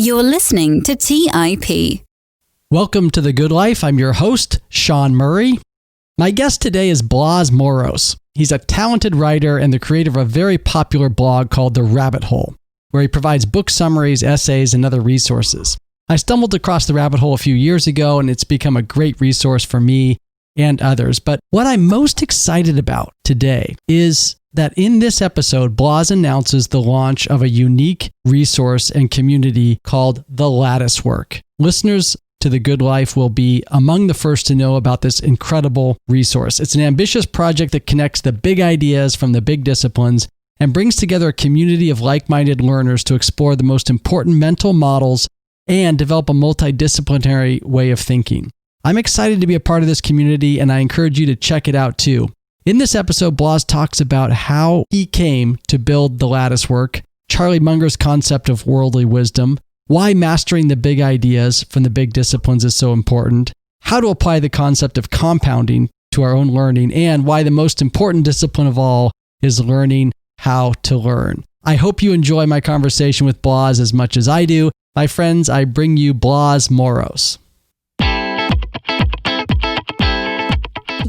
You're listening to TIP. Welcome to The Good Life. I'm your host, Sean Murray. My guest today is Blas Moros. He's a talented writer and the creator of a very popular blog called The Rabbit Hole, where he provides book summaries, essays, and other resources. I stumbled across The Rabbit Hole a few years ago, and it's become a great resource for me and others. But what I'm most excited about today is that in this episode, Blas announces the launch of a unique resource and community called the Latticework. Listeners to The Good Life will be among the first to know about this incredible resource. It's an ambitious project that connects the big ideas from the big disciplines and brings together a community of like-minded learners to explore the most important mental models and develop a multi-disciplinary way of thinking. I'm excited to be a part of this community, and I encourage you to check it out too. In this episode, Blas talks about how he came to build the Latticework, Charlie Munger's concept of worldly wisdom, why mastering the big ideas from the big disciplines is so important, how to apply the concept of compounding to our own learning, and why the most important discipline of all is learning how to learn. I hope you enjoy my conversation with Blas as much as I do. My friends, I bring you Blas Moros.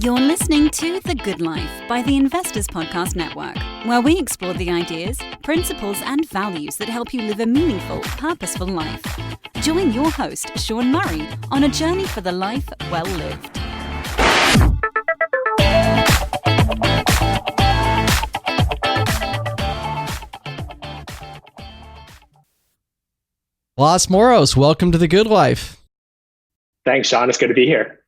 You're listening to The Good Life by the Investors Podcast Network, where we explore the ideas, principles, and values that help you live a meaningful, purposeful life. Join your host, Sean Murray, on a journey for the life well lived. Blas Moros, welcome to The Good Life. Thanks, Sean. It's good to be here.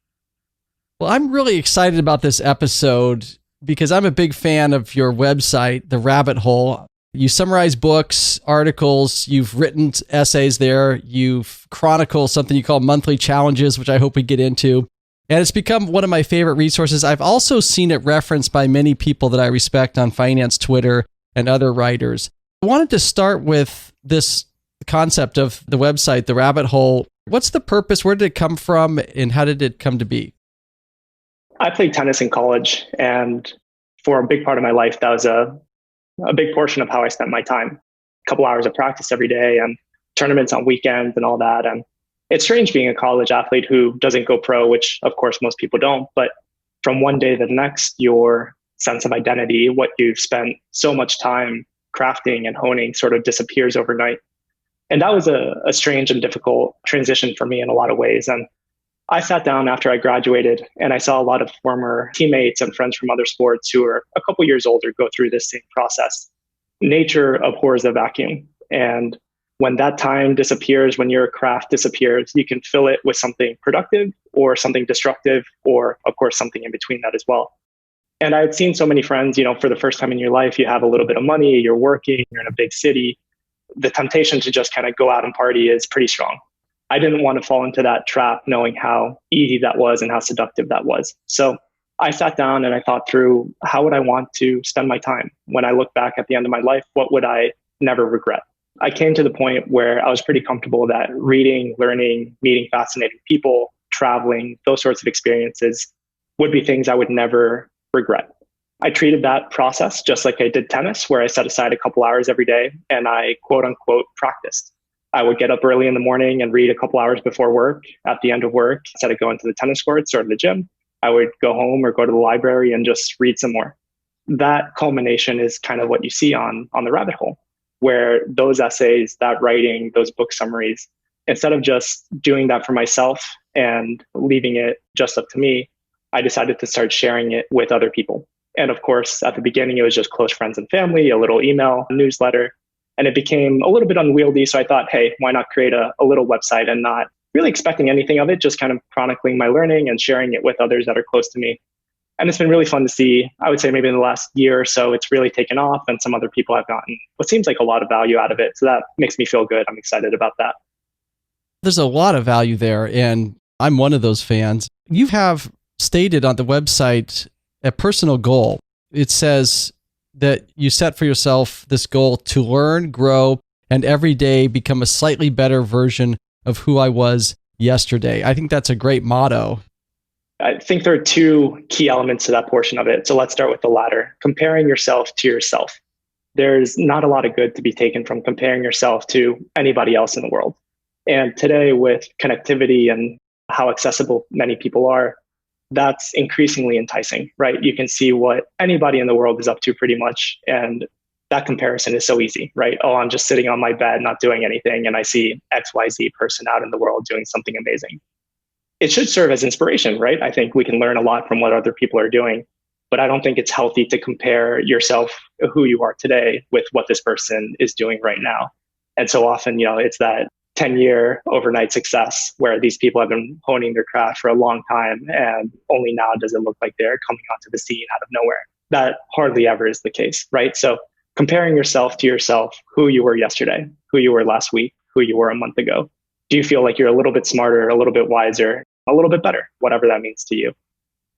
Well, I'm really excited about this episode because I'm a big fan of your website, The Rabbit Hole. You summarize books, articles, you've written essays there, you've chronicled something you call monthly challenges, which I hope we get into. And it's become one of my favorite resources. I've also seen it referenced by many people that I respect on finance Twitter and other writers. I wanted to start with this concept of the website, The Rabbit Hole. What's the purpose? Where did it come from? And how did it come to be? I played tennis in college, and for a big part of my life, that was a big portion of how I spent my time. A couple hours of practice every day and tournaments on weekends and all that. And it's strange being a college athlete who doesn't go pro, which of course most people don't. But from one day to the next, your sense of identity, what you've spent so much time crafting and honing, sort of disappears overnight. And that was a strange and difficult transition for me in a lot of ways. And I sat down after I graduated and I saw a lot of former teammates and friends from other sports who are a couple years older go through this same process. Nature abhors the vacuum. And when that time disappears, when your craft disappears, you can fill it with something productive or something destructive, or of course, something in between that as well. And I had seen so many friends, for the first time in your life, you have a little bit of money, you're working, you're in a big city. The temptation to just kind of go out and party is pretty strong. I didn't want to fall into that trap knowing how easy that was and how seductive that was. So I sat down and I thought through, how would I want to spend my time? When I look back at the end of my life, what would I never regret? I came to the point where I was pretty comfortable that reading, learning, meeting fascinating people, traveling, those sorts of experiences would be things I would never regret. I treated that process just like I did tennis, where I set aside a couple hours every day and I quote unquote practiced. I would get up early in the morning and read a couple hours before work. At the end of work, instead of going to the tennis courts or the gym, I would go home or go to the library and just read some more. That culmination is kind of what you see on The Rabbit Hole, where those essays, that writing, those book summaries, instead of just doing that for myself and leaving it just up to me, I decided to start sharing it with other people. And of course, at the beginning, it was just close friends and family, a little email, a newsletter. And it became a little bit unwieldy. So I thought, hey, why not create a little website and not really expecting anything of it, just kind of chronicling my learning and sharing it with others that are close to me. And it's been really fun to see. I would say maybe in the last year or so, it's really taken off and some other people have gotten what seems like a lot of value out of it. So that makes me feel good. I'm excited about that. There's a lot of value there, and I'm one of those fans. You have stated on the website a personal goal. It says that you set for yourself this goal to learn, grow, and every day become a slightly better version of who I was yesterday. I think that's a great motto. I think there are two key elements to that portion of it. So let's start with the latter, comparing yourself to yourself. There's not a lot of good to be taken from comparing yourself to anybody else in the world. And today, with connectivity and how accessible many people are, that's increasingly enticing, right? You can see what anybody in the world is up to pretty much. And that comparison is so easy, right? Oh, I'm just sitting on my bed, not doing anything. And I see XYZ person out in the world doing something amazing. It should serve as inspiration, right? I think we can learn a lot from what other people are doing, but I don't think it's healthy to compare yourself, who you are today, with what this person is doing right now. And so often, it's that 10-year overnight success where these people have been honing their craft for a long time, and only now does it look like they're coming onto the scene out of nowhere. That hardly ever is the case, right? So comparing yourself to yourself, who you were yesterday, who you were last week, who you were a month ago. Do you feel like you're a little bit smarter, a little bit wiser, a little bit better, whatever that means to you?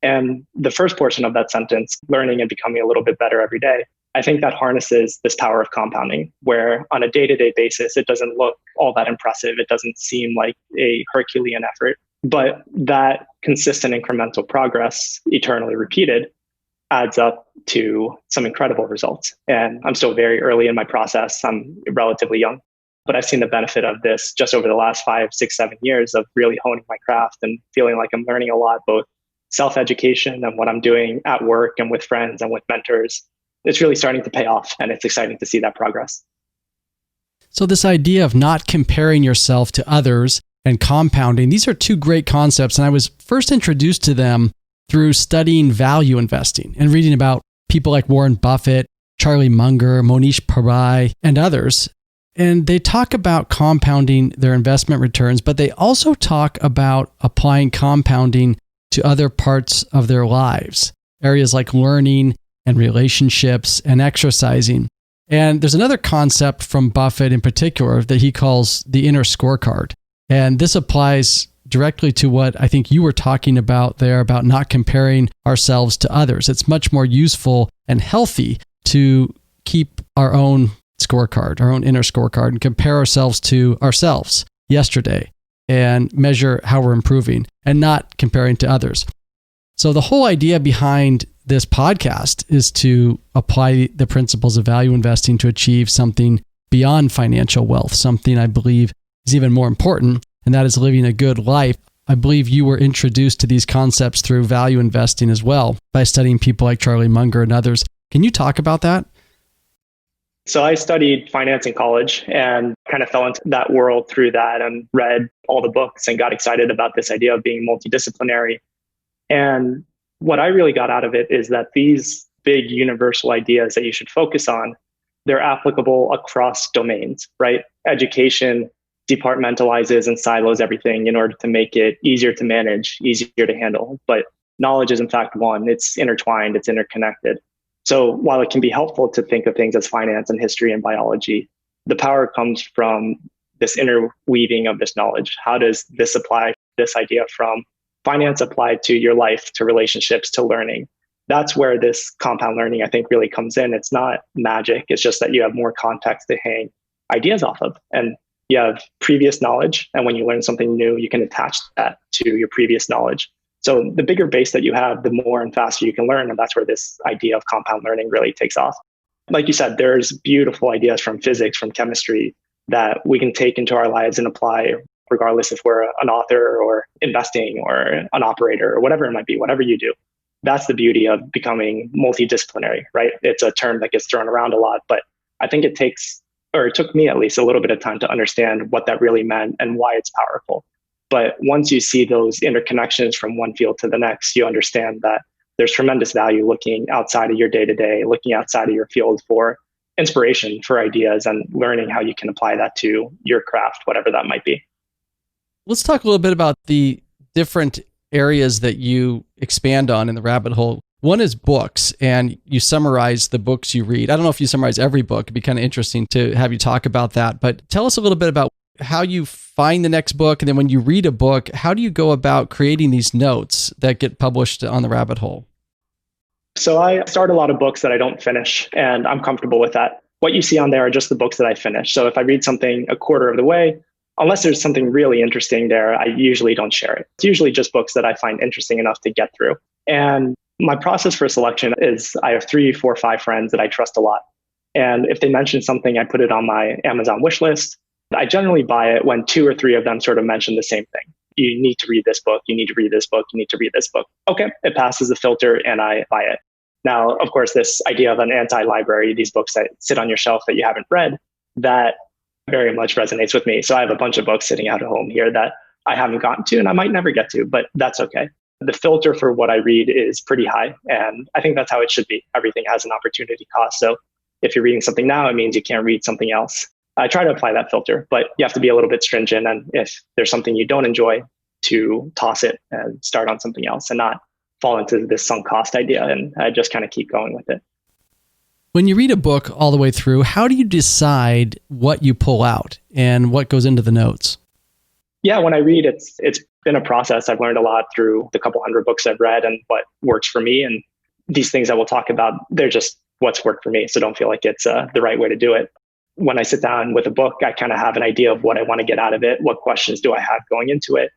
And the first portion of that sentence, learning and becoming a little bit better every day, I think that harnesses this power of compounding, where on a day-to-day basis, it doesn't look all that impressive. It doesn't seem like a Herculean effort, but that consistent incremental progress, eternally repeated, adds up to some incredible results. And I'm still very early in my process. I'm relatively young, but I've seen the benefit of this just over the last 5, 6, 7 years of really honing my craft and feeling like I'm learning a lot, both self-education and what I'm doing at work and with friends and with mentors. It's really starting to pay off, and it's exciting to see that progress. So this idea of not comparing yourself to others and compounding, these are two great concepts. And I was first introduced to them through studying value investing and reading about people like Warren Buffett, Charlie Munger, Monish Pabrai, and others. And they talk about compounding their investment returns, but they also talk about applying compounding to other parts of their lives, areas like learning and relationships and exercising. And there's another concept from Buffett in particular that he calls the inner scorecard. And this applies directly to what I think you were talking about there, about not comparing ourselves to others. It's much more useful and healthy to keep our own scorecard, our own inner scorecard, and compare ourselves to ourselves yesterday and measure how we're improving and not comparing to others. So the whole idea behind this podcast is to apply the principles of value investing to achieve something beyond financial wealth, something I believe is even more important, and that is living a good life. I believe you were introduced to these concepts through value investing as well by studying people like Charlie Munger and others. Can you talk about that? So I studied finance in college and kind of fell into that world through that and read all the books and got excited about this idea of being multidisciplinary. And what I really got out of it is that these big universal ideas that you should focus on, they're applicable across domains, right? Education departmentalizes and silos everything in order to make it easier to manage, easier to handle. But knowledge is in fact one. It's intertwined, it's interconnected. So while it can be helpful to think of things as finance and history and biology, the power comes from this interweaving of this knowledge. How does this apply, this idea from finance applied to your life, to relationships, to learning? That's where this compound learning, I think, really comes in. It's not magic. It's just that you have more context to hang ideas off of. And you have previous knowledge. And when you learn something new, you can attach that to your previous knowledge. So the bigger base that you have, the more and faster you can learn. And that's where this idea of compound learning really takes off. Like you said, there's beautiful ideas from physics, from chemistry that we can take into our lives and apply, regardless if we're an author or investing or an operator or whatever it might be, whatever you do. That's the beauty of becoming multidisciplinary, right? It's a term that gets thrown around a lot, but I think it took me at least a little bit of time to understand what that really meant and why it's powerful. But once you see those interconnections from one field to the next, you understand that there's tremendous value looking outside of your day-to-day, looking outside of your field for inspiration, for ideas, and learning how you can apply that to your craft, whatever that might be. Let's talk a little bit about the different areas that you expand on in the rabbit hole. One is books, and you summarize the books you read. I don't know if you summarize every book. It'd be kind of interesting to have you talk about that, but tell us a little bit about how you find the next book, and then when you read a book, how do you go about creating these notes that get published on the rabbit hole? So I start a lot of books that I don't finish, and I'm comfortable with that. What you see on there are just the books that I finish. So if I read something a quarter of the way, unless there's something really interesting there, I usually don't share it. It's usually just books that I find interesting enough to get through. And my process for selection is I have 3, 4, 5 friends that I trust a lot. And if they mention something, I put it on my Amazon wish list. I generally buy it when two or three of them sort of mention the same thing. You need to read this book. You need to read this book. You need to read this book. Okay, it passes the filter and I buy it. Now, of course, this idea of an anti-library, these books that sit on your shelf that you haven't read, that very much resonates with me. So I have a bunch of books sitting out at home here that I haven't gotten to and I might never get to, but that's okay. The filter for what I read is pretty high. And I think that's how it should be. Everything has an opportunity cost. So if you're reading something now, it means you can't read something else. I try to apply that filter, but you have to be a little bit stringent. And if there's something you don't enjoy, to toss it and start on something else and not fall into this sunk cost idea. And I just kind of keep going with it. When you read a book all the way through, how do you decide what you pull out and what goes into the notes? Yeah, when I read, it's been a process. I've learned a lot through the couple hundred books I've read and what works for me. And these things that we'll talk about, they're just what's worked for me. So don't feel like it's the right way to do it. When I sit down with a book, I kind of have an idea of what I want to get out of it. What questions do I have going into it?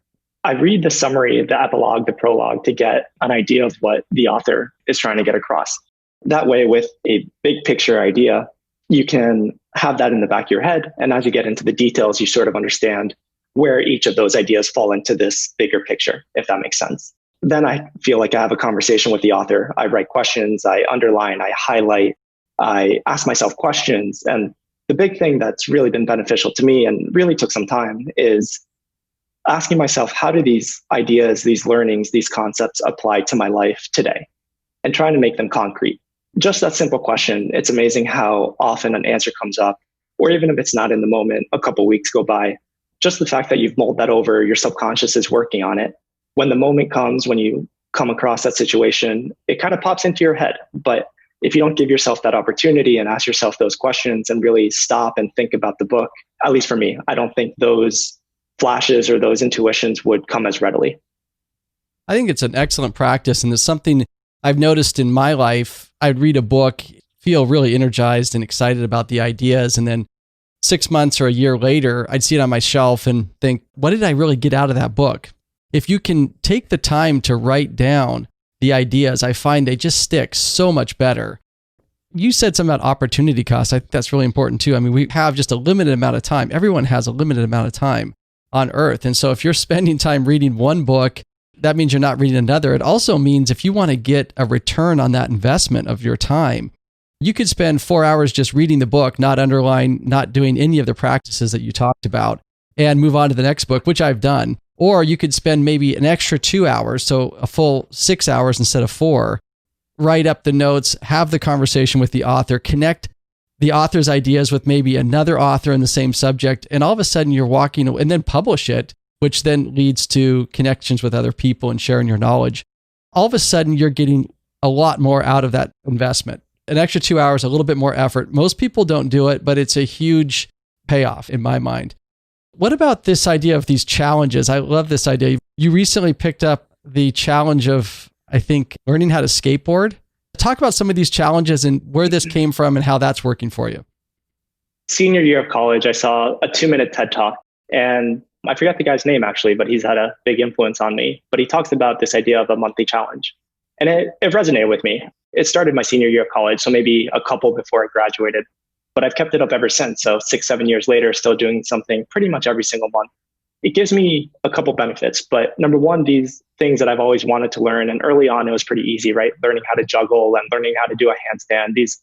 I read the summary, the epilogue, the prologue to get an idea of what the author is trying to get across. That way, with a big picture idea, you can have that in the back of your head. And as you get into the details, you sort of understand where each of those ideas fall into this bigger picture, if that makes sense. Then I feel like I have a conversation with the author. I write questions, I underline, I highlight, I ask myself questions. And the big thing that's really been beneficial to me and really took some time is asking myself, how do these ideas, these learnings, these concepts apply to my life today? And trying to make them concrete. Just that simple question. It's amazing how often an answer comes up, or even if it's not in the moment, a couple of weeks go by. Just the fact that you've mulled that over, your subconscious is working on it. When the moment comes, when you come across that situation, it kind of pops into your head. But if you don't give yourself that opportunity and ask yourself those questions and really stop and think about the book, at least for me, I don't think those flashes or those intuitions would come as readily. I think it's an excellent practice, and it's something I've noticed in my life. I'd read a book, feel really energized and excited about the ideas, and then 6 months or a year later, I'd see it on my shelf and think, what did I really get out of that book? If you can take the time to write down the ideas, I find they just stick so much better. You said something about opportunity cost. I think that's really important too. I mean, we have just a limited amount of time. Everyone has a limited amount of time on Earth. And so if you're spending time reading one book, that means you're not reading another. It also means if you want to get a return on that investment of your time, you could spend 4 hours just reading the book, not underline, not doing any of the practices that you talked about, and move on to the next book, which I've done. Or you could spend maybe an extra 2 hours, so a full 6 hours instead of 4, write up the notes, have the conversation with the author, connect the author's ideas with maybe another author in the same subject, and all of a sudden you're walking, and then publish it, which then leads to connections with other people and sharing your knowledge. All of a sudden you're getting a lot more out of that investment. An extra 2 hours, a little bit more effort. Most people don't do it, but it's a huge payoff in my mind. What about this idea of these challenges? I love this idea. You recently picked up the challenge of, I think, learning how to skateboard. Talk about some of these challenges and where this came from and how that's working for you. Senior year of college, I saw a 2-minute TED Talk, and I forgot the guy's name actually, but he's had a big influence on me. But he talks about this idea of a monthly challenge. And it resonated with me. It started my senior year of college, so maybe a couple before I graduated. But I've kept it up ever since. So 6-7 years later, still doing something pretty much every single month. It gives me a couple benefits. But number one, these things that I've always wanted to learn. And early on, it was pretty easy, right? Learning how to juggle and learning how to do a handstand. These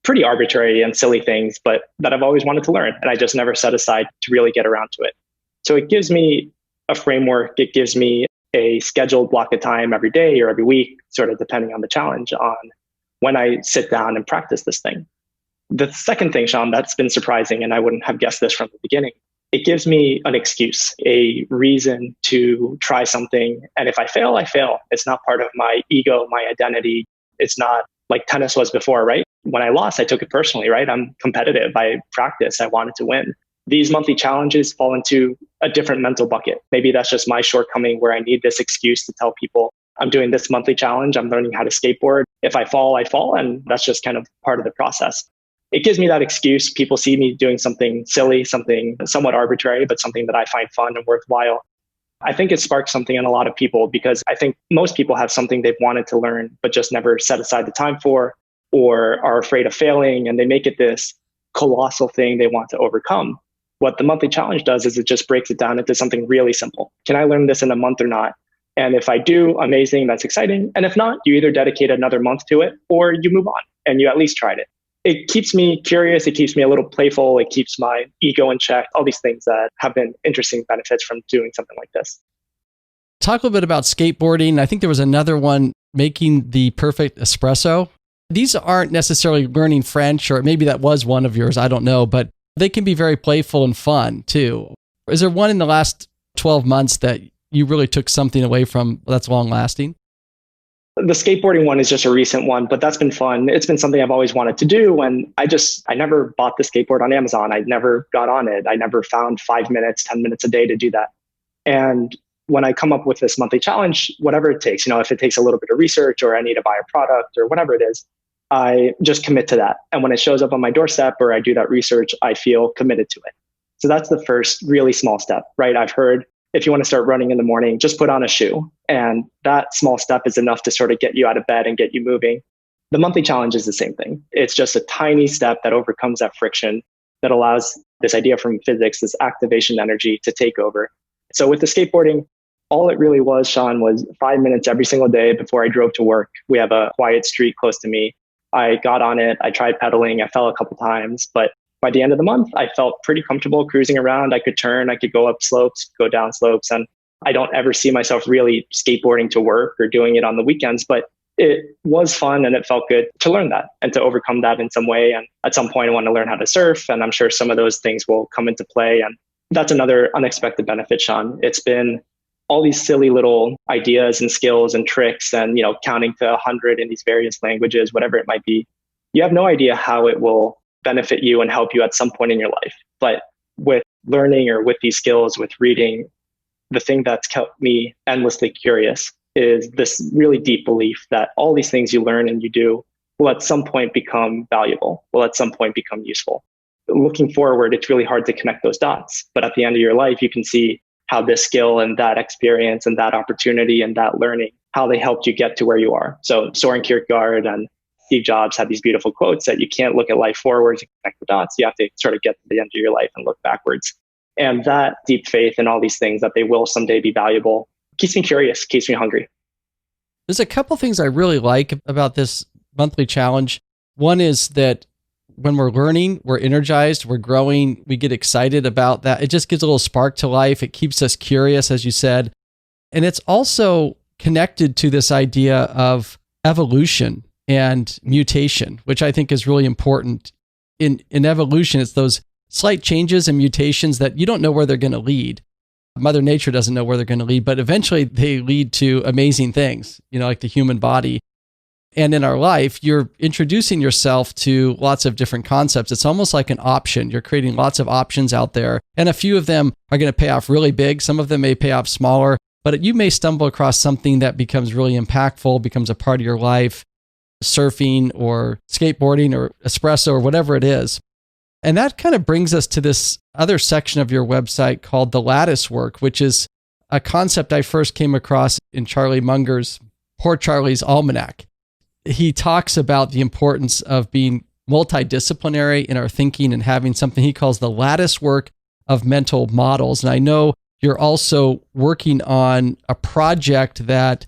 pretty arbitrary and silly things, but that I've always wanted to learn. And I just never set aside to really get around to it. So it gives me a framework. It gives me a scheduled block of time every day or every week, sort of depending on the challenge, on when I sit down and practice this thing. The second thing, Sean, that's been surprising, and I wouldn't have guessed this from the beginning, it gives me an excuse, a reason to try something. And if I fail, I fail. It's not part of my ego, my identity. It's not like tennis was before, right? When I lost, I took it personally, right? I'm competitive. I practice. I wanted to win. These monthly challenges fall into a different mental bucket. Maybe that's just my shortcoming where I need this excuse to tell people I'm doing this monthly challenge. I'm learning how to skateboard. If I fall, I fall. And that's just kind of part of the process. It gives me that excuse. People see me doing something silly, something somewhat arbitrary, but something that I find fun and worthwhile. I think it sparks something in a lot of people because I think most people have something they've wanted to learn, but just never set aside the time for, or are afraid of failing. And they make it this colossal thing they want to overcome. What the monthly challenge does is it just breaks it down into something really simple. Can I learn this in a month or not? And if I do, amazing, that's exciting. And if not, you either dedicate another month to it or you move on and you at least tried it. It keeps me curious. It keeps me a little playful. It keeps my ego in check, all these things that have been interesting benefits from doing something like this. Talk a little bit about skateboarding. I think there was another one, making the perfect espresso. These aren't necessarily learning French, or maybe that was one of yours, I don't know, but they can be very playful and fun too. Is there one in the last 12 months that you really took something away from that's long lasting? The skateboarding one is just a recent one, but that's been fun. It's been something I've always wanted to do. And I never bought the skateboard on Amazon. I never got on it. I never found 5 minutes, 10 minutes a day to do that. And when I come up with this monthly challenge, whatever it takes, if it takes a little bit of research or I need to buy a product or whatever it is, I just commit to that. And when it shows up on my doorstep or I do that research, I feel committed to it. So that's the first really small step, right? I've heard if you want to start running in the morning, just put on a shoe. And that small step is enough to sort of get you out of bed and get you moving. The monthly challenge is the same thing. It's just a tiny step that overcomes that friction, that allows this idea from physics, this activation energy to take over. So with the skateboarding, all it really was, Sean, was 5 minutes every single day before I drove to work. We have a quiet street close to me. I got on it. I tried pedaling. I fell a couple times, but by the end of the month, I felt pretty comfortable cruising around. I could turn, I could go up slopes, go down slopes. And I don't ever see myself really skateboarding to work or doing it on the weekends, but it was fun and it felt good to learn that and to overcome that in some way. And at some point I want to learn how to surf, and I'm sure some of those things will come into play. And that's another unexpected benefit, Sean. It's been all these silly little ideas and skills and tricks and, counting to 100 in these various languages, whatever it might be. You have no idea how it will benefit you and help you at some point in your life. But with learning or with these skills, with reading, the thing that's kept me endlessly curious is this really deep belief that all these things you learn and you do will at some point become valuable, will at some point become useful. Looking forward, it's really hard to connect those dots. But at the end of your life, you can see how this skill and that experience and that opportunity and that learning, how they helped you get to where you are. So Soren Kierkegaard and Steve Jobs had these beautiful quotes that you can't look at life forwards and connect the dots. You have to sort of get to the end of your life and look backwards. And that deep faith in all these things that they will someday be valuable keeps me curious, keeps me hungry. There's a couple things I really like about this monthly challenge. One is that when we're learning, we're energized, we're growing, we get excited about that. It just gives a little spark to life. It keeps us curious, as you said. And it's also connected to this idea of evolution and mutation, which I think is really important. In evolution, it's those slight changes and mutations that you don't know where they're going to lead. Mother Nature doesn't know where they're going to lead, but eventually they lead to amazing things, like the human body. And in our life, you're introducing yourself to lots of different concepts. It's almost like an option. You're creating lots of options out there, and a few of them are going to pay off really big. Some of them may pay off smaller, but you may stumble across something that becomes really impactful, becomes a part of your life, surfing or skateboarding or espresso or whatever it is. And that kind of brings us to this other section of your website called the Latticework, which is a concept I first came across in Charlie Munger's Poor Charlie's Almanac. He talks about the importance of being multi-disciplinary in our thinking and having something he calls the Latticework of mental models. And I know you're also working on a project that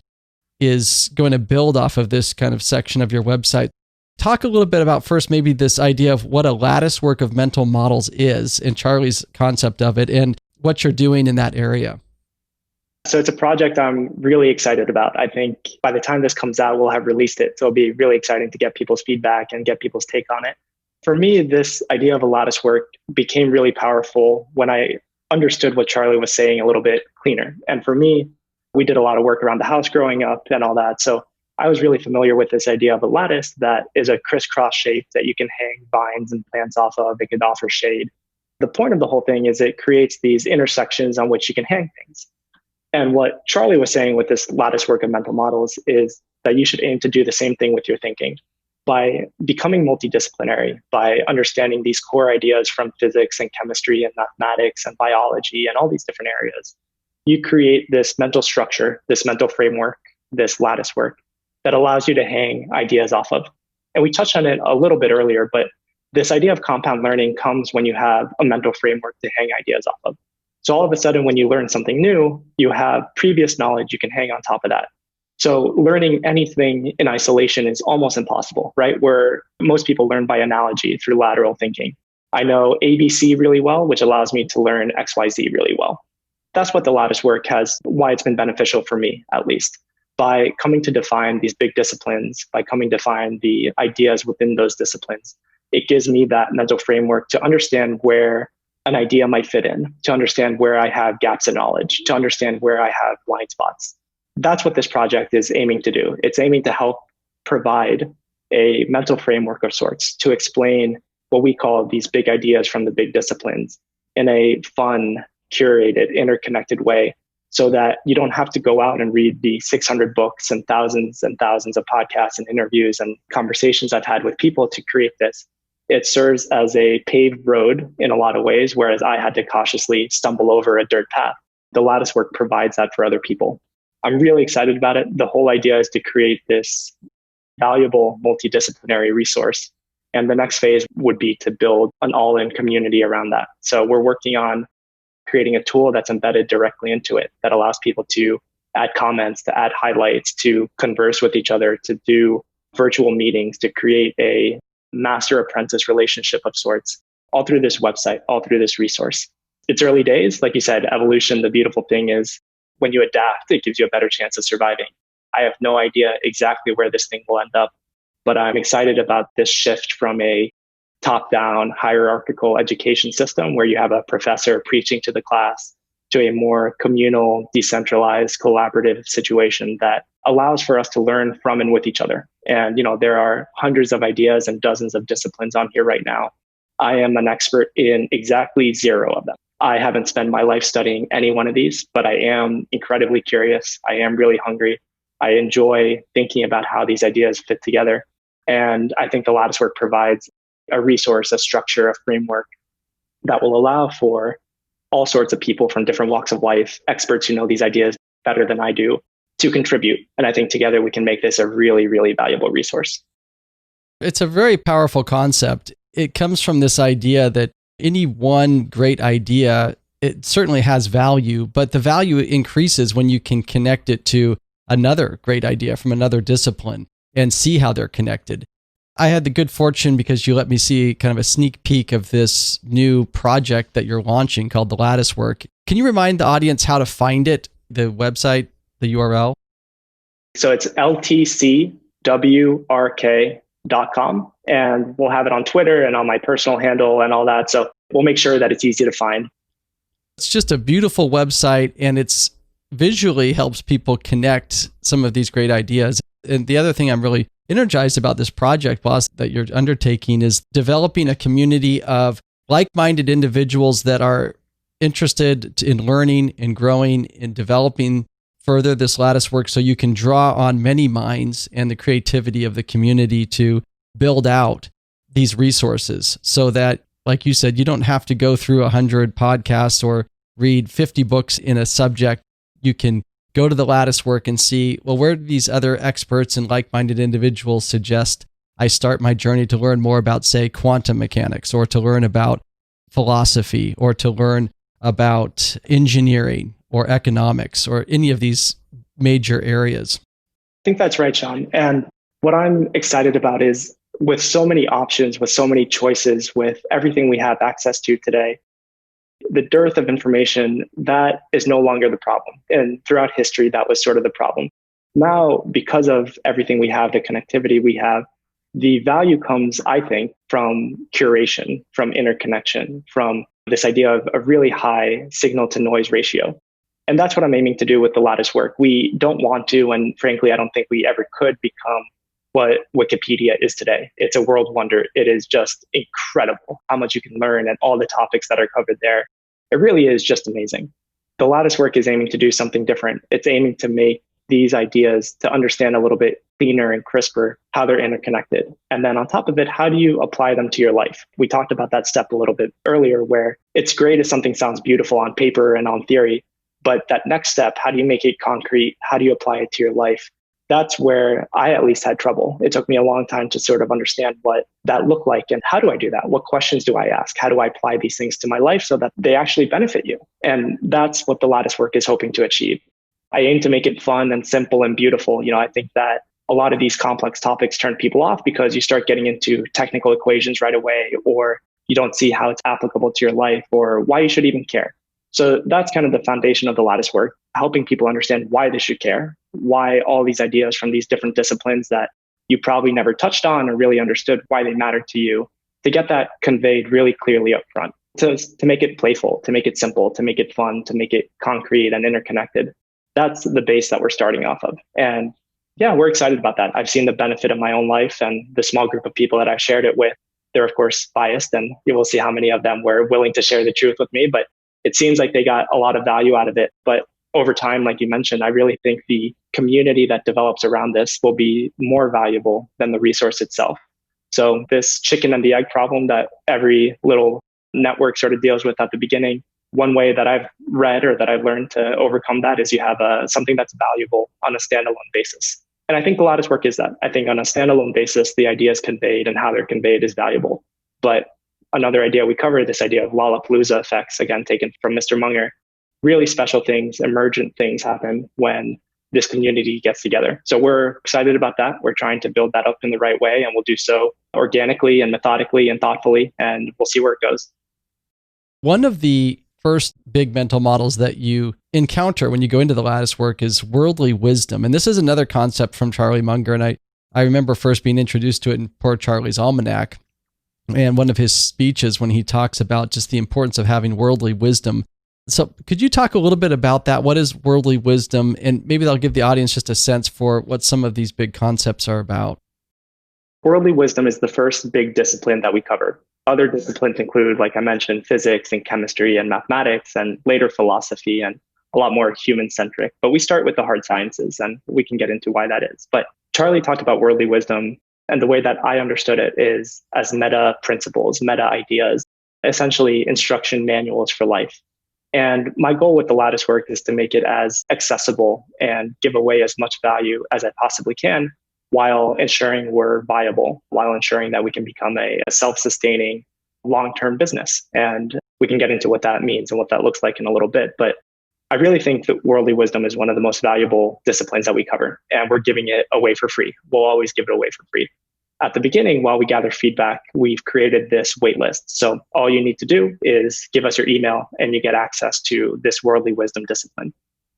is going to build off of this kind of section of your website. Talk a little bit about first maybe this idea of what a latticework of mental models is and Charlie's concept of it and what you're doing in that area. So it's a project I'm really excited about. I think by the time this comes out, we'll have released it. So it'll be really exciting to get people's feedback and get people's take on it. For me, this idea of a lattice work became really powerful when I understood what Charlie was saying a little bit cleaner. And for me, we did a lot of work around the house growing up and all that. So I was really familiar with this idea of a lattice that is a crisscross shape that you can hang vines and plants off of. It could offer shade. The point of the whole thing is it creates these intersections on which you can hang things. And what Charlie was saying with this lattice work of mental models is that you should aim to do the same thing with your thinking. By becoming multidisciplinary, by understanding these core ideas from physics and chemistry and mathematics and biology and all these different areas, you create this mental structure, this mental framework, this lattice work that allows you to hang ideas off of. And we touched on it a little bit earlier, but This idea of compound learning comes when you have a mental framework to hang ideas off of. So all of a sudden, when you learn something new, you have previous knowledge you can hang on top of that. So learning anything in isolation is almost impossible, right? Where most people learn by analogy through lateral thinking. I know ABC really well, which allows me to learn XYZ really well. That's what the lattice work has, why it's been beneficial for me, at least. By coming to define these big disciplines, by coming to define the ideas within those disciplines, it gives me that mental framework to understand where an idea might fit in, to understand where I have gaps in knowledge, to understand where I have blind spots. That's what this project is aiming to do. It's aiming to help provide a mental framework of sorts to explain what we call these big ideas from the big disciplines in a fun, curated, interconnected way, so that you don't have to go out and read the 600 books and thousands of podcasts and interviews and conversations I've had with people to create this. It serves as a paved road in a lot of ways, whereas I had to cautiously stumble over a dirt path. The Latticework provides that for other people. I'm really excited about it. The whole idea is to create this valuable multidisciplinary resource. And the next phase would be to build an all-in community around that. So we're working on creating a tool that's embedded directly into it that allows people to add comments, to add highlights, to converse with each other, to do virtual meetings, to create a master-apprentice relationship of sorts, all through this website, all through this resource. It's early days. Like you said, evolution, the beautiful thing is when you adapt, it gives you a better chance of surviving. I have no idea exactly where this thing will end up, but I'm excited about this shift from a top-down hierarchical education system where you have a professor preaching to the class to a more communal, decentralized, collaborative situation that allows for us to learn from and with each other. And, there are hundreds of ideas and dozens of disciplines on here right now. I am an expert in exactly 0 of them. I haven't spent my life studying any one of these, but I am incredibly curious. I am really hungry. I enjoy thinking about how these ideas fit together. And I think the Latticework provides a resource, a structure, a framework that will allow for all sorts of people from different walks of life, experts who know these ideas better than I do, to contribute. And I think together we can make this a really, really valuable resource. It's a very powerful concept. It comes from this idea that any one great idea, it certainly has value, but the value increases when you can connect it to another great idea from another discipline and see how they're connected. I had the good fortune because you let me see kind of a sneak peek of this new project that you're launching called the Latticework. Can you remind the audience how to find it, the website, the URL? So it's ltcwrk.com, and we'll have it on Twitter and on my personal handle and all that. So we'll make sure that it's easy to find. It's just a beautiful website, and it's visually helps people connect some of these great ideas. And the other thing I'm really energized about this project, Blas, that you're undertaking is developing a community of like-minded individuals that are interested in learning and growing and developing further this Latticework, so you can draw on many minds and the creativity of the community to build out these resources so that, like you said, you don't have to go through 100 podcasts or read 50 books in a subject. You can go to the Latticework and see, well, where do these other experts and like-minded individuals suggest I start my journey to learn more about, say, quantum mechanics, or to learn about philosophy, or to learn about engineering or economics, or any of these major areas? I think that's right, Sean. And what I'm excited about is with so many options, with so many choices, with everything we have access to today, the dearth of information, that is no longer the problem. And throughout history, that was sort of the problem. Now, because of everything we have, the connectivity we have, the value comes, I think, from curation, from interconnection, from this idea of a really high signal to noise ratio. And that's what I'm aiming to do with the Latticework. We don't want to, and frankly, I don't think we ever could become what Wikipedia is today. It's a world wonder. It is just incredible how much you can learn and all the topics that are covered there. It really is just amazing. The Latticework is aiming to do something different. It's aiming to make these ideas, to understand a little bit cleaner and crisper how they're interconnected. And then on top of it, how do you apply them to your life? We talked about that step a little bit earlier, where it's great if something sounds beautiful on paper and on theory, but that next step, how do you make it concrete? How do you apply it to your life? that's where I at least had trouble. It took me a long time to sort of understand what that looked like and how do I do that? What questions do I ask? How do I apply these things to my life so that they actually benefit you? And that's what the Latticework is hoping to achieve. I aim to make it fun and simple and beautiful. I think that a lot of these complex topics turn people off because you start getting into technical equations right away, or you don't see how it's applicable to your life or why you should even care. So that's kind of the foundation of the Latticework, helping people understand why they should care, why all these ideas from these different disciplines that you probably never touched on or really understood why they matter to you, to get that conveyed really clearly up front, to make it playful, to make it simple, to make it fun, to make it concrete and interconnected. That's the base that we're starting off of. And yeah, we're excited about that. I've seen the benefit in my own life, and the small group of people that I've shared it with, they're of course biased, and you will see how many of them were willing to share the truth with me, but it seems like they got a lot of value out of it. But over time, like you mentioned, I really think the community that develops around this will be more valuable than the resource itself. So this chicken and the egg problem that every little network sort of deals with at the beginning, one way that I've read or that I've learned to overcome that is you have something that's valuable on a standalone basis. And I think the Latticework is that. I think on a standalone basis, the ideas conveyed and how they're conveyed is valuable. But another idea we covered, this idea of Lollapalooza effects, again, taken from Mr. Munger. Really special things, emergent things happen when this community gets together. So we're excited about that. We're trying to build that up in the right way, and we'll do so organically and methodically and thoughtfully, and we'll see where it goes. One of the first big mental models that you encounter when you go into the Latticework is worldly wisdom. And this is another concept from Charlie Munger. And I remember first being introduced to it in Poor Charlie's Almanac. And one of his speeches when he talks about just the importance of having worldly wisdom. So could you talk a little bit about that? What is worldly wisdom? And maybe that'll give the audience just a sense for what some of these big concepts are about. Worldly wisdom is the first big discipline that we cover. Other disciplines include, like I mentioned, physics and chemistry and mathematics, and later philosophy and a lot more human-centric. But we start with the hard sciences, and we can get into why that is. But Charlie talked about worldly wisdom, and the way that I understood it is as meta principles, meta ideas, essentially instruction manuals for life. And my goal with the Latticework is to make it as accessible and give away as much value as I possibly can, while ensuring we're viable, while ensuring that we can become a self-sustaining long-term business. And we can get into what that means and what that looks like in a little bit. But I really think that worldly wisdom is one of the most valuable disciplines that we cover, and we're giving it away for free. We'll always give it away for free. At the beginning, while we gather feedback, we've created this waitlist. So all you need to do is give us your email and you get access to this worldly wisdom discipline.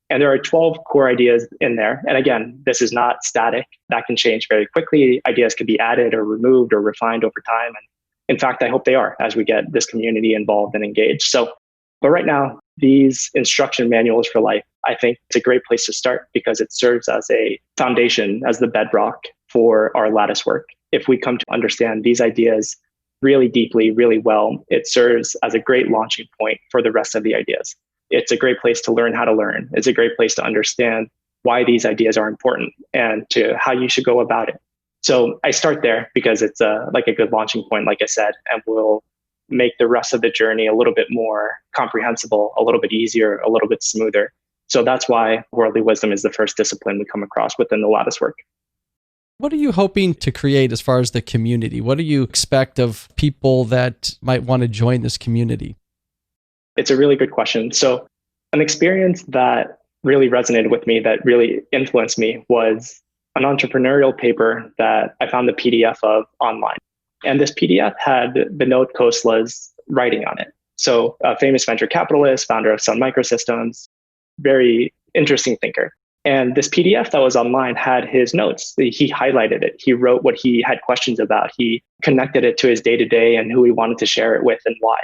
And there are 12 core ideas in there. And again, this is not static. That can change very quickly. Ideas can be added or removed or refined over time. And in fact, I hope they are as we get this community involved and engaged. But right now, these instruction manuals for life, I think it's a great place to start because it serves as a foundation, as the bedrock for our Latticework. If we come to understand these ideas really deeply, really well, it serves as a great launching point for the rest of the ideas. It's a great place to learn how to learn. It's a great place to understand why these ideas are important and to how you should go about it. So I start there because it's like a good launching point, like I said, and we'll make the rest of the journey a little bit more comprehensible, a little bit easier, a little bit smoother. So that's why worldly wisdom is the first discipline we come across within the Latticework. What are you hoping to create as far as the community? What do you expect of people that might want to join this community? It's a really good question. So an experience that really resonated with me, that really influenced me, was an entrepreneurial paper that I found the PDF of online. And this PDF had Vinod Khosla's writing on it. So a famous venture capitalist, founder of Sun Microsystems, very interesting thinker. And this PDF that was online had his notes. He highlighted it. He wrote what he had questions about. He connected it to his day-to-day and who he wanted to share it with and why.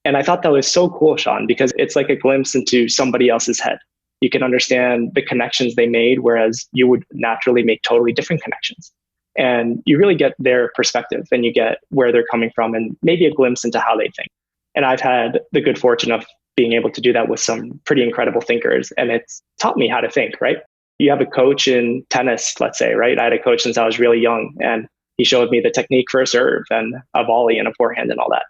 And I thought that was so cool, Sean, because it's like a glimpse into somebody else's head. You can understand the connections they made, whereas you would naturally make totally different connections. And you really get their perspective and you get where they're coming from and maybe a glimpse into how they think. And I've had the good fortune of being able to do that with some pretty incredible thinkers. And it's taught me how to think, right? You have a coach in tennis, let's say, right? I had a coach since I was really young, and he showed me the technique for a serve and a volley and a forehand and all that.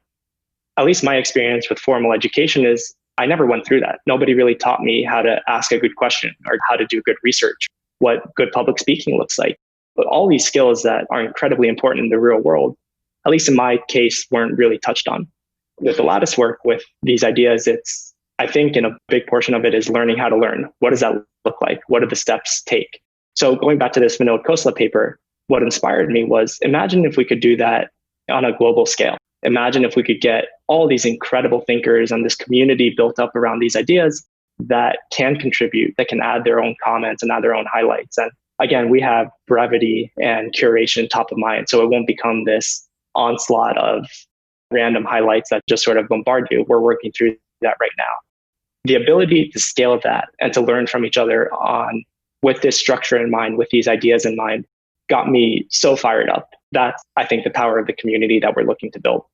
At least my experience with formal education is I never went through that. Nobody really taught me how to ask a good question or how to do good research. what good public speaking looks like. But all these skills that are incredibly important in the real world, at least in my case, weren't really touched on. With the lattice work, with these ideas, I think in a big portion of it is learning how to learn. What does that look like? What do the steps take? So going back to this Vinod Khosla paper, what inspired me was imagine if we could do that on a global scale. Imagine if we could get all these incredible thinkers and this community built up around these ideas that can contribute, that can add their own comments and add their own highlights. And again, we have brevity and curation top of mind. So it won't become this onslaught of random highlights that just sort of bombard you. We're working through that right now. The ability to scale that and to learn from each other with this structure in mind, with these ideas in mind, got me so fired up. That's, I think, the power of the community that we're looking to build.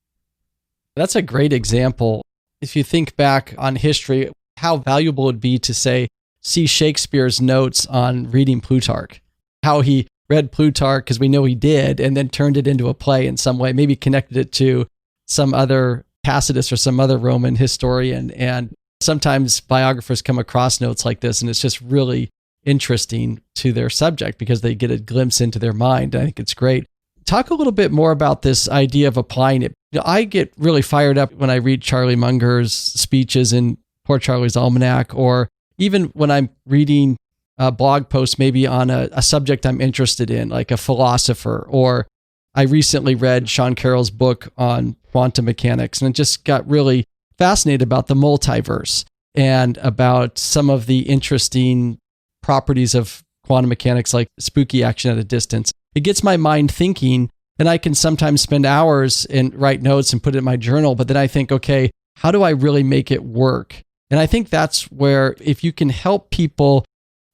That's a great example. If you think back on history, how valuable it would be to see Shakespeare's notes on reading Plutarch, how he read Plutarch, because we know he did, and then turned it into a play in some way, maybe connected it to some other Tacitus or some other Roman historian. And sometimes biographers come across notes like this, and it's just really interesting to their subject because they get a glimpse into their mind. I think it's great. Talk a little bit more about this idea of applying it. I get really fired up when I read Charlie Munger's speeches in Poor Charlie's Almanac, or even when I'm reading a blog post maybe on a subject I'm interested in, like a philosopher, or I recently read Sean Carroll's book on quantum mechanics, and it just got really fascinated about the multiverse and about some of the interesting properties of quantum mechanics, like spooky action at a distance. It gets my mind thinking, and I can sometimes spend hours and write notes and put it in my journal, but then I think, okay, how do I really make it work? And I think that's where, if you can help people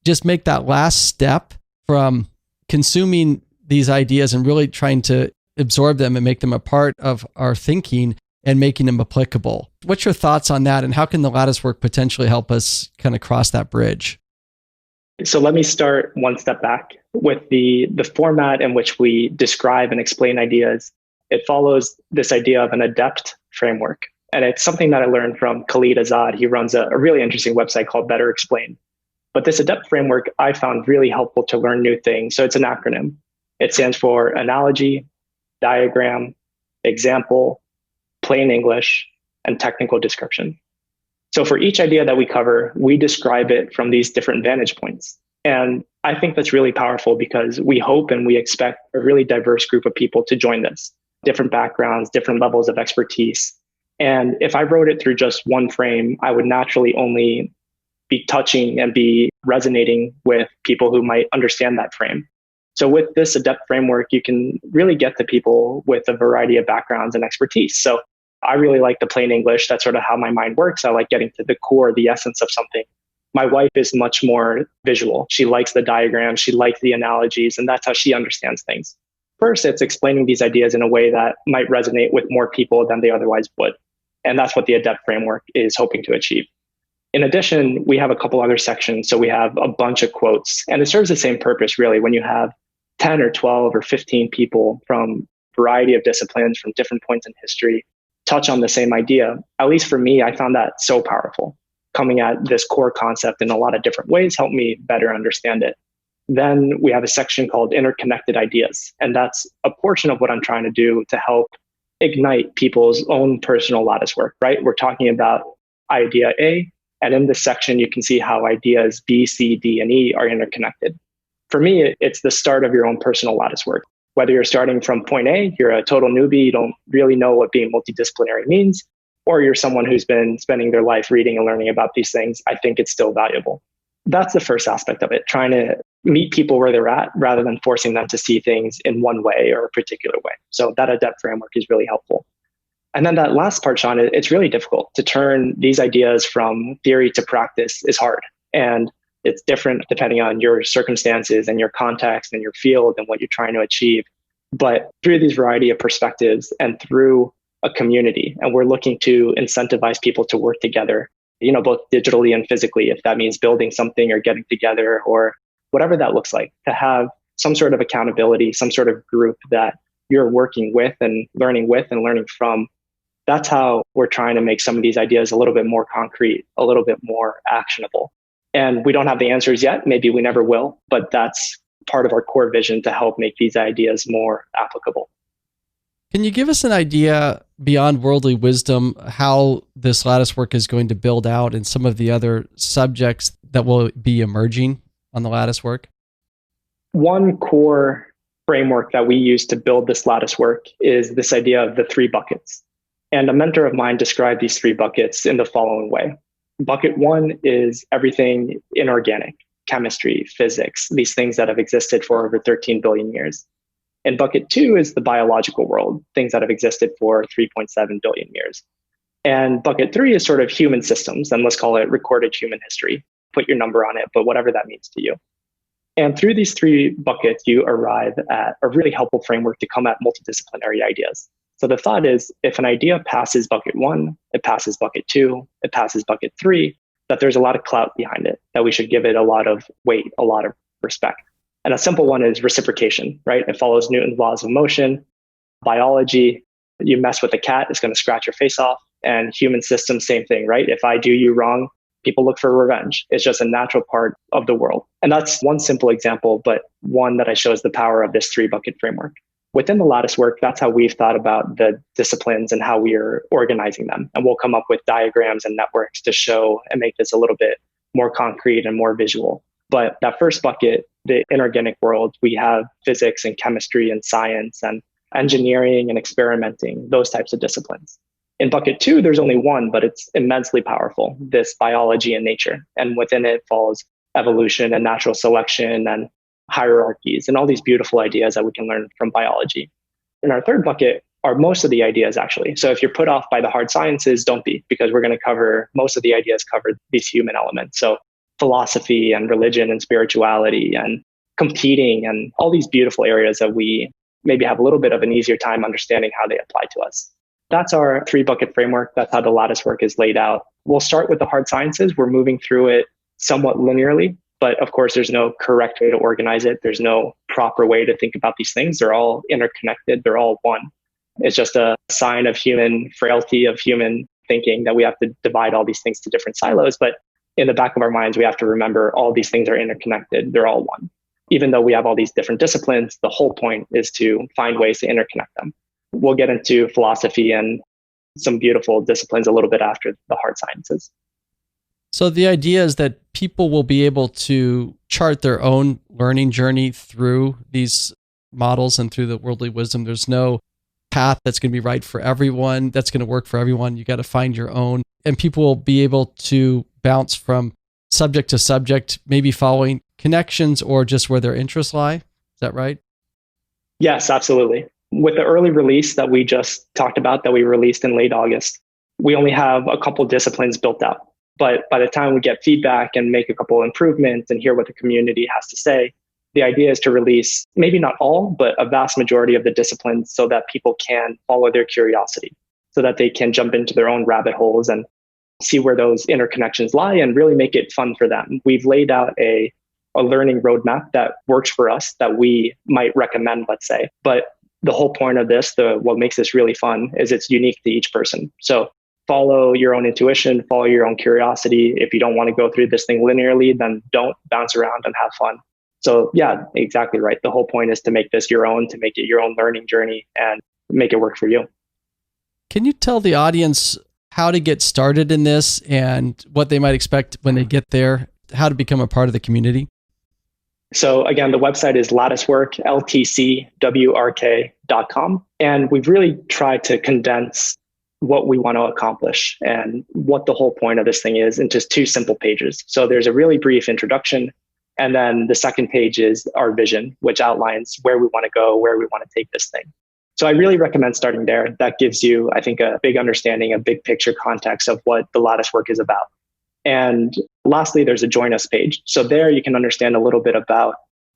just make that last step from consuming these ideas and really trying to absorb them and make them a part of our thinking and making them applicable. What's your thoughts on that, and how can the lattice work potentially help us kind of cross that bridge? So let me start one step back with the format in which we describe and explain ideas. It follows this idea of an ADEPT framework. And it's something that I learned from Khalid Azad. He runs a really interesting website called Better Explained. But this ADEPT framework I found really helpful to learn new things. So it's an acronym. It stands for analogy, diagram, example, plain English, and technical description. So for each idea that we cover, we describe it from these different vantage points. And I think that's really powerful because we hope and we expect a really diverse group of people to join this, different backgrounds, different levels of expertise. And if I wrote it through just one frame, I would naturally only be touching and be resonating with people who might understand that frame. So with this ADEPT framework, you can really get to people with a variety of backgrounds and expertise. So I really like the plain English. That's sort of how my mind works. I like getting to the core, the essence of something. My wife is much more visual. She likes the diagrams. She likes the analogies, and that's how she understands things. First, it's explaining these ideas in a way that might resonate with more people than they otherwise would. And that's what the ADEPT framework is hoping to achieve. In addition, we have a couple other sections. So we have a bunch of quotes, and it serves the same purpose, really. When you have 10 or 12 or 15 people from a variety of disciplines, from different points in history, touch on the same idea, at least for me, I found that so powerful. Coming at this core concept in a lot of different ways helped me better understand it. Then we have a section called interconnected ideas. And that's a portion of what I'm trying to do to help ignite people's own personal lattice work, right? We're talking about idea A, and in this section, you can see how ideas B, C, D, and E are interconnected. For me, it's the start of your own personal lattice work. Whether you're starting from point A, you're a total newbie, you don't really know what being multidisciplinary means, or you're someone who's been spending their life reading and learning about these things, I think it's still valuable. That's the first aspect of it, trying to meet people where they're at rather than forcing them to see things in one way or a particular way. So that ADEPT framework is really helpful. And then that last part, Sean, it's really difficult to turn these ideas from theory to practice is hard. And it's different depending on your circumstances and your context and your field and what you're trying to achieve. But through these variety of perspectives and through a community, and we're looking to incentivize people to work together, both digitally and physically, if that means building something or getting together or whatever that looks like, to have some sort of accountability, some sort of group that you're working with and learning from. That's how we're trying to make some of these ideas a little bit more concrete, a little bit more actionable. And we don't have the answers yet. Maybe we never will, but that's part of our core vision to help make these ideas more applicable. Can you give us an idea beyond worldly wisdom how this Latticework is going to build out and some of the other subjects that will be emerging on the Latticework? One core framework that we use to build this Latticework is this idea of the 3 buckets. And a mentor of mine described these 3 buckets in the following way. Bucket 1 is everything inorganic, chemistry, physics, these things that have existed for over 13 billion years. And bucket 2 is the biological world, things that have existed for 3.7 billion years. And bucket 3 is sort of human systems, and let's call it recorded human history. Put your number on it, but whatever that means to you. And through these 3 buckets, you arrive at a really helpful framework to come at multidisciplinary ideas. So the thought is, if an idea passes bucket 1, it passes bucket 2, it passes bucket 3, that there's a lot of clout behind it, that we should give it a lot of weight, a lot of respect. And a simple one is reciprocation, right? It follows Newton's laws of motion. Biology, you mess with a cat, it's going to scratch your face off. And human systems, same thing, right? If I do you wrong, people look for revenge. It's just a natural part of the world. And that's one simple example, but one that I shows the power of this 3-bucket framework. Within the Latticework, that's how we've thought about the disciplines and how we are organizing them. And we'll come up with diagrams and networks to show and make this a little bit more concrete and more visual. But that first bucket, the inorganic world, we have physics and chemistry and science and engineering and experimenting, those types of disciplines. In bucket 2, there's only one, but it's immensely powerful, this biology and nature. And within it falls evolution and natural selection and hierarchies and all these beautiful ideas that we can learn from biology. In our third bucket are most of the ideas, actually. So if you're put off by the hard sciences, don't be, because we're going to cover most of the ideas, cover these human elements. So philosophy and religion and spirituality and competing and all these beautiful areas that we maybe have a little bit of an easier time understanding how they apply to us. That's our 3-bucket framework. That's how the Latticework is laid out. We'll start with the hard sciences. We're moving through it somewhat linearly, but of course, there's no correct way to organize it. There's no proper way to think about these things. They're all interconnected. They're all one. It's just a sign of human frailty, of human thinking, that we have to divide all these things to different silos. But in the back of our minds, we have to remember all these things are interconnected. They're all one. Even though we have all these different disciplines, the whole point is to find ways to interconnect them. We'll get into philosophy and some beautiful disciplines a little bit after the hard sciences. So the idea is that people will be able to chart their own learning journey through these models and through the worldly wisdom. There's no path that's going to be right for everyone, that's going to work for everyone. You got to find your own. And people will be able to bounce from subject to subject, maybe following connections or just where their interests lie. Is that right? Yes, absolutely. With the early release that we just talked about, that we released in late August, we only have a couple disciplines built out. But by the time we get feedback and make a couple improvements and hear what the community has to say, the idea is to release maybe not all, but a vast majority of the disciplines so that people can follow their curiosity, so that they can jump into their own rabbit holes and see where those interconnections lie and really make it fun for them. We've laid out a learning roadmap that works for us that we might recommend, let's say. But the whole point of this, what makes this really fun, is it's unique to each person. So follow your own intuition, follow your own curiosity. If you don't want to go through this thing linearly, then don't, bounce around and have fun. So yeah, exactly right. The whole point is to make this your own, to make it your own learning journey and make it work for you. Can you tell the audience how to get started in this and what they might expect when they get there, how to become a part of the community? So again, the website is Latticework, LTCWRK.com. And we've really tried to condense what we want to accomplish and what the whole point of this thing is in just 2 simple pages. So there's a really brief introduction. And then the second page is our vision, which outlines where we want to go, where we want to take this thing. So I really recommend starting there. That gives you, I think, a big understanding, a big picture context of what the Latticework is about. And lastly, there's a join us page. So there you can understand a little bit about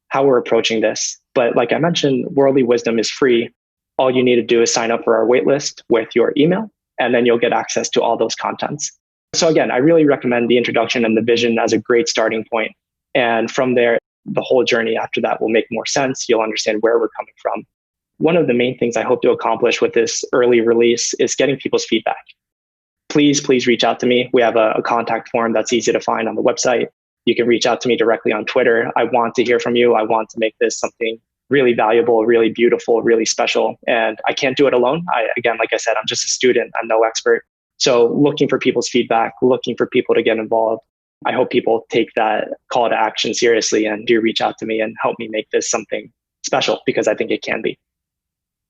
how we're approaching this. But like I mentioned, Worldly Wisdom is free. All you need to do is sign up for our waitlist with your email, and then you'll get access to all those contents. So again, I really recommend the introduction and the vision as a great starting point. And from there, the whole journey after that will make more sense. You'll understand where we're coming from. One of the main things I hope to accomplish with this early release is getting people's feedback. Please reach out to me. We have a contact form that's easy to find on the website. You can reach out to me directly on Twitter. I want to hear from you. I want to make this something really valuable, really beautiful, really special. And I can't do it alone. Again, like I said, I'm just a student. I'm no expert. So looking for people's feedback, looking for people to get involved. I hope people take that call to action seriously and do reach out to me and help me make this something special, because I think it can be.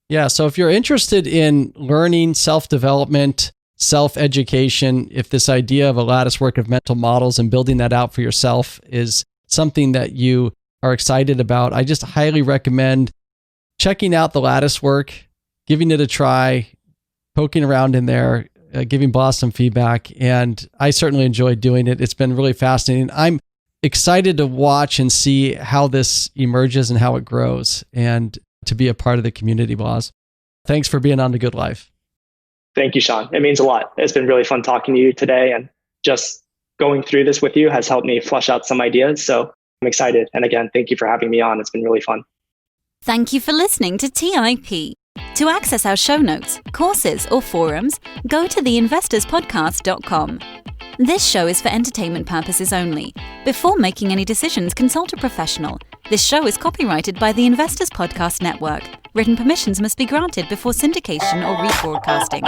Yeah. So if you're interested in learning, self-development, self-education, if this idea of a latticework of mental models and building that out for yourself is something that you are excited about, I just highly recommend checking out the Latticework, giving it a try, poking around in there, giving Blas some feedback. And I certainly enjoyed doing it. It's been really fascinating. I'm excited to watch and see how this emerges and how it grows, and to be a part of the community, Blas. Thanks for being on The Good Life. Thank you, Sean. It means a lot. It's been really fun talking to you today, and just going through this with you has helped me flush out some ideas. So I'm excited. And again, thank you for having me on. It's been really fun. Thank you for listening to TIP. To access our show notes, courses, or forums, go to theinvestorspodcast.com. This show is for entertainment purposes only. Before making any decisions, consult a professional. This show is copyrighted by the Investors Podcast Network. Written permissions must be granted before syndication or rebroadcasting.